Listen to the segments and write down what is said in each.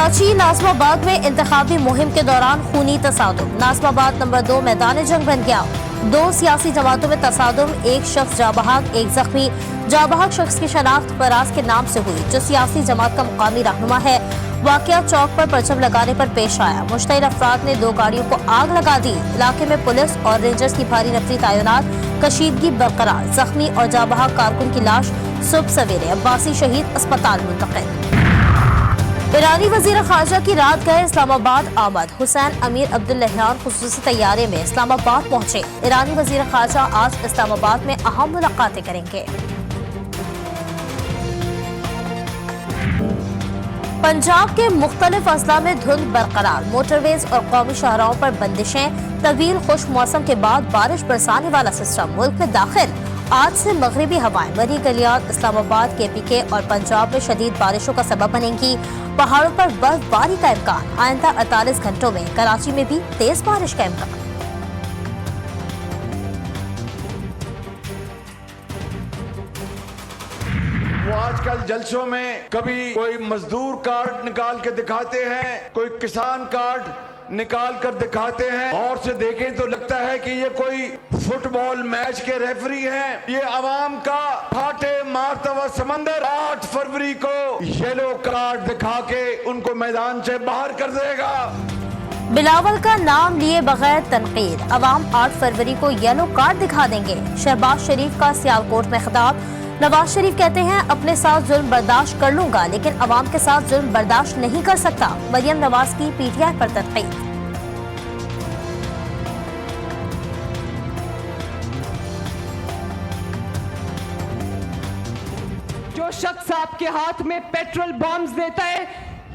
कराची नाज़िमाबाद में इंतखाबी मुहिम के दौरान खूनी तसादुम। नाज़िमाबाद नंबर 2 मैदान जंग बन गया। 2 सियासी जमातों में तसादुम, एक शख्स जाबहाक, एक जख्मी। जाबहाक शख्स की शनाख्त फराज के नाम से हुई, जो सियासी जमात का मुकामी रहनुमा है। वाकया चौक पर परचम लगाने पर पेश आया। मुश्तइल अफराद ने 2 गाड़ियों को आग लगा दी। इलाके में पुलिस और रेंजर्स की भारी नफरी तैनात, कशीदगी बरकरार। जख्मी और जाबहाक कारकुन की लाश सुबह सवेरे अब्बासी शहीद अस्पताल मुंतकिल। ईरानी वजीर खारजा की रात गए इस्लामाबाद आमद। हुसैन अमीर अब्दुल्लाहियान खुसूसी तैयारे में इस्लामाबाद पहुंचे। ईरानी वजीर खारजा आज इस्लामाबाद में अहम मुलाकातें करेंगे। पंजाब के मुख्तलिफ अजला में धुंध बरकरार। मोटरवेज और कौमी शाहराहों पर बंदिशें। तवील खुश मौसम के बाद बारिश बरसाने वाला सिस्टम मुल्क में दाखिल। आज से मगरिबी हवाएं मरी गलियात, इस्लामाबाद, KPK और पंजाब में शदीद बारिशों का सबब बनेंगी। पहाड़ों पर बर्फबारी का इम्कान। आइंदा 48 घंटों में कराची में भी तेज बारिश का इम्कान। वो आजकल जलसों में कभी कोई मजदूर कार्ड निकाल के दिखाते हैं, कोई किसान कार्ड निकाल कर दिखाते हैं, और से देखें तो लगता है कि ये कोई फुटबॉल मैच के रेफरी हैं। ये अवाम का फाटे मारता हुआ समंदर 8 फरवरी को येलो कार्ड दिखा के उनको मैदान से बाहर कर देगा। बिलावल का नाम लिए बगैर तनकीद। अवाम 8 फरवरी को येलो कार्ड दिखा देंगे। शहबाज शरीफ का सियालकोट में खिताब। नवाज शरीफ कहते हैं अपने साथ जुल्म बर्दाश्त कर लूंगा, लेकिन अवाम के साथ जुल्म बर्दाश्त नहीं कर सकता। मरियम नवाज की PTI पर तनकीद। जो शख्स आपके हाथ में पेट्रोल बॉम्ब्स देता है,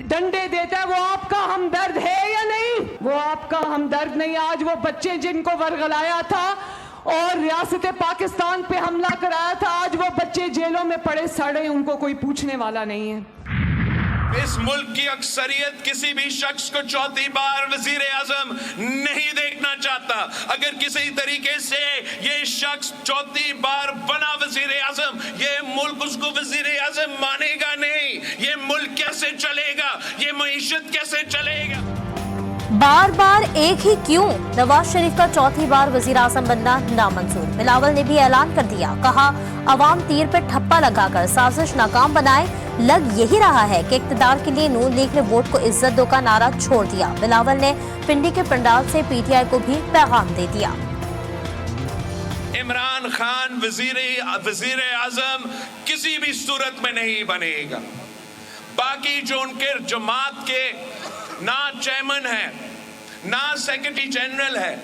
डंडे देता है, वो आपका हमदर्द है या नहीं? वो आपका हमदर्द नहीं। आज वो बच्चे जिनको वर्गलाया था और रियासत पाकिस्तान पे हमला कराया था, आज वो बच्चे जेलों में पड़े सड़े, उनको कोई पूछने वाला नहीं है। इस मुल्क की अक्सरियत किसी भी शख्स को चौथी बार वजीर आजम नहीं देखना चाहता। अगर किसी तरीके से ये शख्स चौथी बार बना वजीर आजम, ये मुल्क उसको वजीर आजम मानेगा नहीं। ये मुल्क कैसे चलेगा? ये मईशत कैसे चलेगा? बार बार एक ही क्यों? नवाज शरीफ का चौथी बार वजीर आजम बनना नामंजूर। बिलावल ने भी ऐलान कर दिया। कहा अवाम तीर पे ठप्पा लगाकर साजिश नाकाम बनाए। लग यही रहा है कि इक्तदार के लिए नून लीग ने वोट को इज्जत दो का नारा छोड़ दिया। बिलावल ने पिंडी के पंडाल से PTI को भी पैगाम दे दिया। इमरान खान वजीर आजम किसी भी सूरत में नहीं बनेगा। बाकी जो उनके जमात के ना चेयरमैन है, ना सेक्रेटरी जनरल है,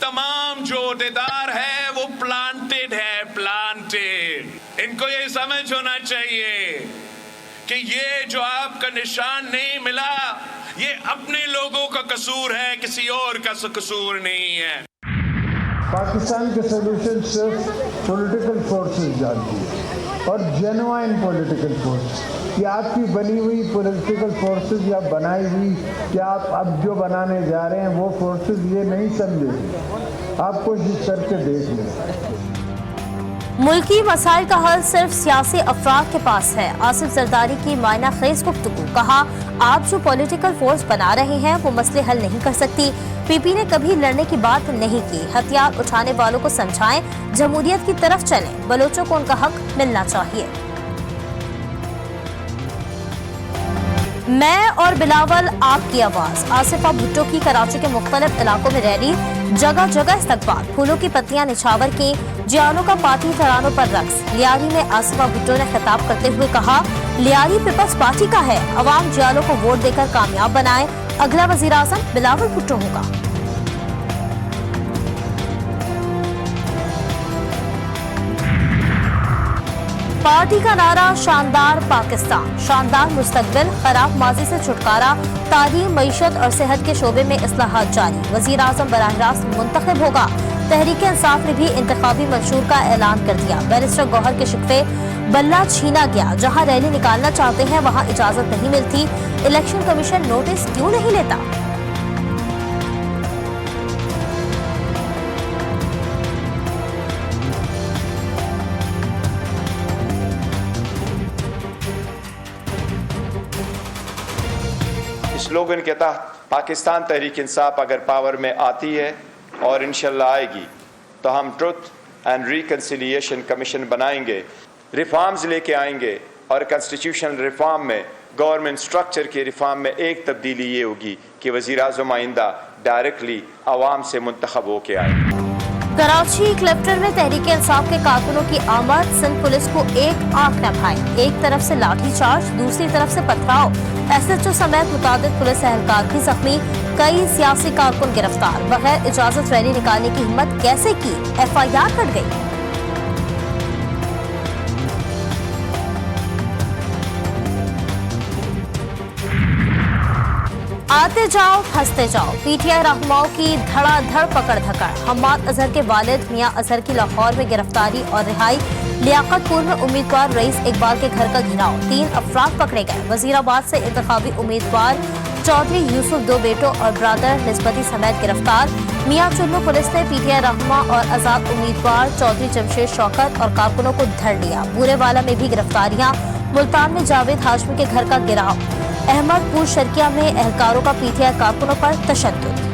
तमाम जो अहदेदार है वो प्लांटेड है, प्लांटेड। इनको ये समझ होना चाहिए कि ये जो आपका निशान नहीं मिला, ये अपने लोगों का कसूर है, किसी और का कसूर नहीं है। पाकिस्तान के सोल्यूशन सिर्फ पॉलिटिकल फोर्सेस जानती है, और जेन्युइन पॉलिटिकल फोर्स। कि आपकी बनी हुई पॉलिटिकल फोर्सेस या बनाई हुई, क्या आप अब जो बनाने जा रहे हैं वो फोर्सेस ये नहीं समझे। आप कोशिश करके देख लें। मुल्की मसाइल का हल सिर्फ सियासी अफराद के पास है। आसिफ जरदारी की मायना खेज गुफ्तगू। कहा आप जो पॉलिटिकल फोर्स बना रहे हैं वो मसले हल नहीं कर सकती। PP ने कभी लड़ने की बात नहीं की। हथियार उठाने वालों को समझाएं, जमहूरियत की तरफ चलें। बलोचों को उनका हक मिलना चाहिए। मैं और बिलावल आपकी आवाज। आसिफा भुट्टो की कराची के मुख्तलिफ इलाकों में रैली, जगह जगह इस्तकबाल। फूलों की पत्तियां निछावर की, जियालों का पार्टी तरानों पर रक्स। लियारी में आसिफा भुट्टो ने खिताब करते हुए कहा लियारी पीपल्स पार्टी का है, अवाम जियालों को वोट देकर कामयाब बनाए। अगला वजीर आजम बिलावल भुट्टो होगा। पार्टी का नारा शानदार पाकिस्तान, शानदार मुस्तकबिल, खराब माजी से छुटकारा, तालीम, मईशत और सेहत के शोबे में इस्लाहात जारी। वजीर आजम बराह रास्त मुंतखब होगा। तहरीक इंसाफ ने भी इंतखाबी मंशूर का ऐलान कर दिया। बैरिस्टर गौहर के शिकवे बल्ला छीना गया। जहां रैली निकालना चाहते हैं वहां इजाजत नहीं मिलती। इलेक्शन कमीशन नोटिस क्यों नहीं लेता? स्लोगन के तहत पाकिस्तान तहरीक इंसाफ अगर पावर में आती है और इंशाल्लाह आएगी तो हम ट्रुथ एंड रिकन्सिलिएशन कमीशन बनाएंगे, रिफॉर्म्स लेके आएंगे और कॉन्स्टिट्यूशनल रिफॉर्म में, गवर्नमेंट स्ट्रक्चर के रिफॉर्म में एक तब्दीली ये होगी कि वज़ीर-ए-आज़म आइंदा डायरेक्टली आवाम से मुंतखब होके आए। कराची क्लिफ्टन में तहरीक इंसाफ के कारकुनों की आमद, सिंध पुलिस को एक आंख न भाई, एक तरफ से लाठीचार्ज, दूसरी तरफ से पथराव, SHO समेत मुताबिक पुलिस एहलकार भी जख्मी, कई सियासी कारकुन गिरफ्तार, बगैर इजाजत रैली निकालने की हिम्मत कैसे की, FIR कट गई। आते जाओ हंसते जाओ, PTI रहनुमाओं की धड़ाधड़ पकड़ धकड़, हम्माद अजहर के वालिद मियां अजहर की लाहौर में गिरफ्तारी और रिहाई, लियाकतपुर में उम्मीदवार रईस इकबाल के घर का घेराव, 3 अफराद पकड़े गए। वजीराबाद से इंतखाबी उम्मीदवार चौधरी यूसुफ 2 बेटों और ब्रादर निस्बती समेत गिरफ्तार। मियां चुन्नू पुलिस ने PTI रहनुमा और आजाद उम्मीदवार चौधरी जमशेद शौकत और कारकुनों को धर लिया। बूरेवाला में भी गिरफ्तारियां, मुल्तान में जावेद हाशमी के घर का घेराव, अहमदपुर शर्किया में एहलकारों का PTI कारकुनों पर तशद्दुद।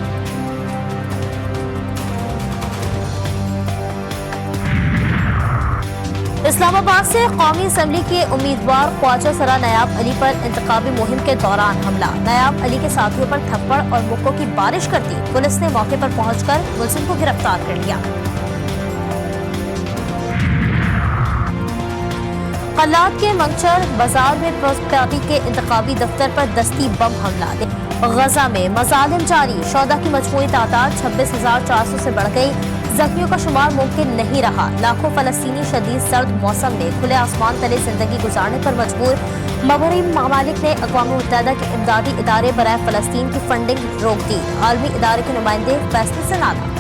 इस्लामाबाद से कौमी असम्बली के उम्मीदवार ख्वाजा सरा नायाब अली पर इंतखाबी मुहिम के दौरान हमला, नायाब अली के साथियों पर थप्पड़ और मुक्कों की बारिश कर दी। पुलिस ने मौके पर पहुंचकर मुलजिम को गिरफ्तार कर लिया। कल्लात के मंगचर बाजार में पीपल्स पार्टी के इंतखाबी दफ्तर पर दस्ती बम हमला। गजा में मजालिम जारी, शौदा की मजमूई तादाद 26,400 से बढ़ गई, जख्मियों का शुमार मुमकिन नहीं रहा। लाखों फलस्तीनी शदीद सर्द मौसम में खुले आसमान तले जिंदगी गुजारने पर मजबूर। मगरबी ममालिक ने अक़वाम मुत्तहिदा के इमदादी इदारे बराए फलस्तीन की फंडिंग रोक दी। आलमी इदारे के नुमाइंदे फैसले से नाराज।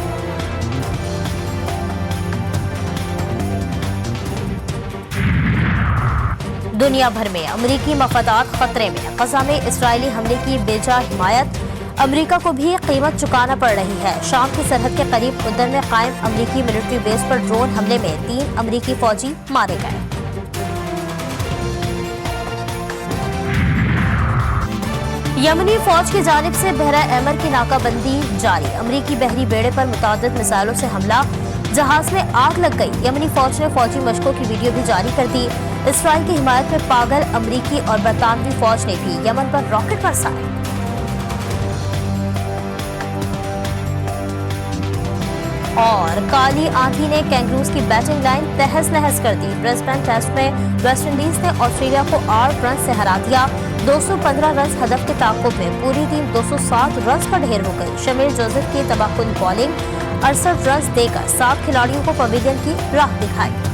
दुनिया भर में अमरीकी मफादात खतरे में, गजा में इसराइली हमले की बेजा हिमायत, अमरीका को भी कीमत चुकाना पड़ रही है। शाम की सरहद के करीब उदर में कायम अमरीकी मिलिट्री बेस पर ड्रोन हमले में 3 अमरीकी फौजी मारे गए। यमनी फौज की जानिब से बहरा एमर की नाकाबंदी जारी, अमरीकी बहरी बेड़े पर मुतादिद मिसाइलों से हमला, जहाज में आग लग गई। यमनी फौज ने फौजी मशकों की वीडियो भी जारी कर दी। इसराइल की हिमायत में पागल अमरीकी और बरतानवी फौज ने भी यमन पर रॉकेट बरसाए। और काली आंधी ने कैंगरूज की बैटिंग लाइन तहस नहस कर दी। ब्रिस्बेन टेस्ट में वेस्ट इंडीज ने ऑस्ट्रेलिया को 8 रन से हरा दिया। 215 रन हदफ के ताक़ुब में पूरी टीम 207 रन पर ढेर हो गई। शमीर जोसेफ की तबाहकुन बॉलिंग 68 रन देकर 7 खिलाड़ियों को पवेलियन की राह दिखाई।